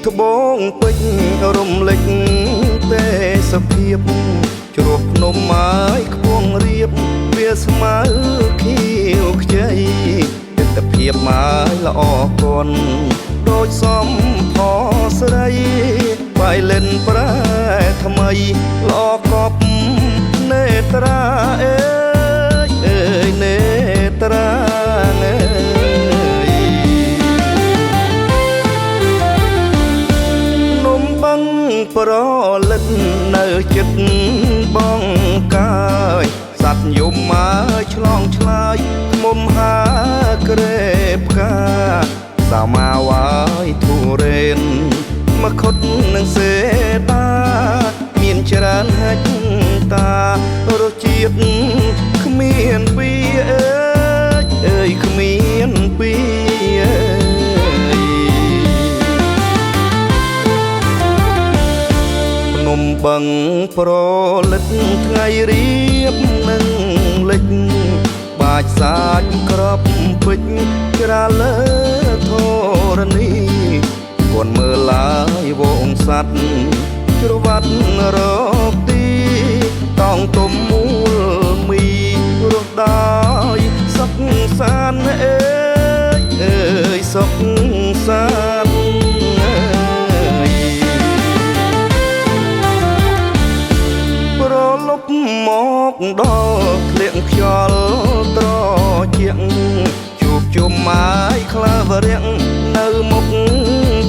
ត្បូងពេជ្ររំលេចទេសភាពជ្រោះភ្នំហើយខ្ពង់រៀបវាស្មើខៀវខ្ចីទិដ្ឋភាពមកល្អកនដូចសំផស្រីបាយលិនប្រែថ្មីល្អកប់នេត្រាអើយអើយនេត្រាអើយនំបឹងប្រលិតនៅចិត្តបងកាយសัตว์យំមកឆ្លងឆ្លើយខ្មុំហាក្រេផ្កាសាមាវាយធូរេនមកខុតនឹងសេតាមានច្រើនហាច់តារសជាតិគ្មានពីអើយអើយគ្មានពីអើយភ្នំបឹងប្រលិតថ្ងៃរៀបនឹងលិចបាច់សាច់ក្របពេជ្រច្រាលើធរណីគន់មើលឡាយវងសัตว์ជ្រវាត់រកទីតង់ទុំមូលមីរស់ដោយសុខសានអើយអើយសុខសានប្រលប់មកដល់ធ្លាក់ខ្យល់ត្រជាក់ជួបជុំមកក្លាវរៀងនៅមុខ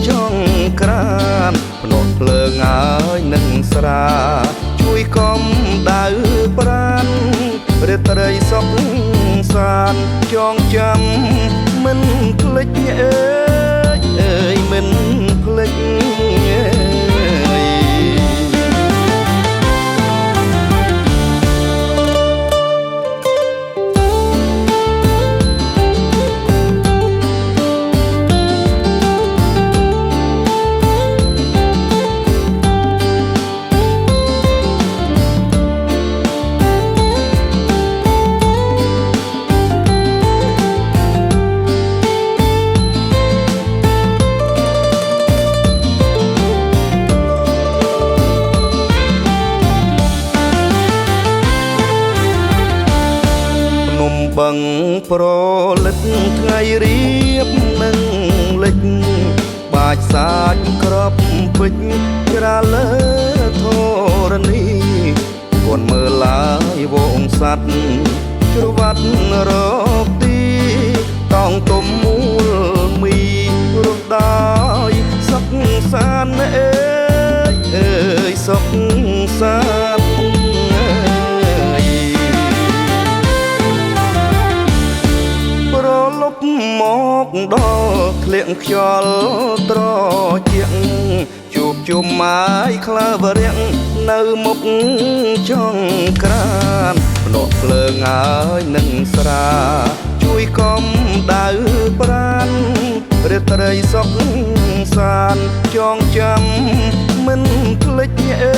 ចង់ក្រានភ្នក់ភ្លើងហើយនឹងស្រាជួយកំដៅប្រានរាត្រីសុខសានចងចាំមិនភ្លេចអើយអើយមិនភ្លេចបឹងប្រលិតថ្ងៃរៀបនឹងលិចបាច់សាច់ក្របពេជ្រច្រាលើធរណីគន់មើលឡាយវងសัตว์ជ្រវាត់រកទីតង់ទុំមូលមីរស់ដោយសុខសានអើយអើយសុខសានមកដល់ធ្លាក់ខ្យល់ត្រជាក់ជួបជុំមកក្លាវរៀងនៅមុខចង់ក្រានភ្នក់ភ្លើងហើយនឹងស្រាជួយកំដៅប្រានរាត្រីសុខសានចងចាំមិនភ្លេចអើ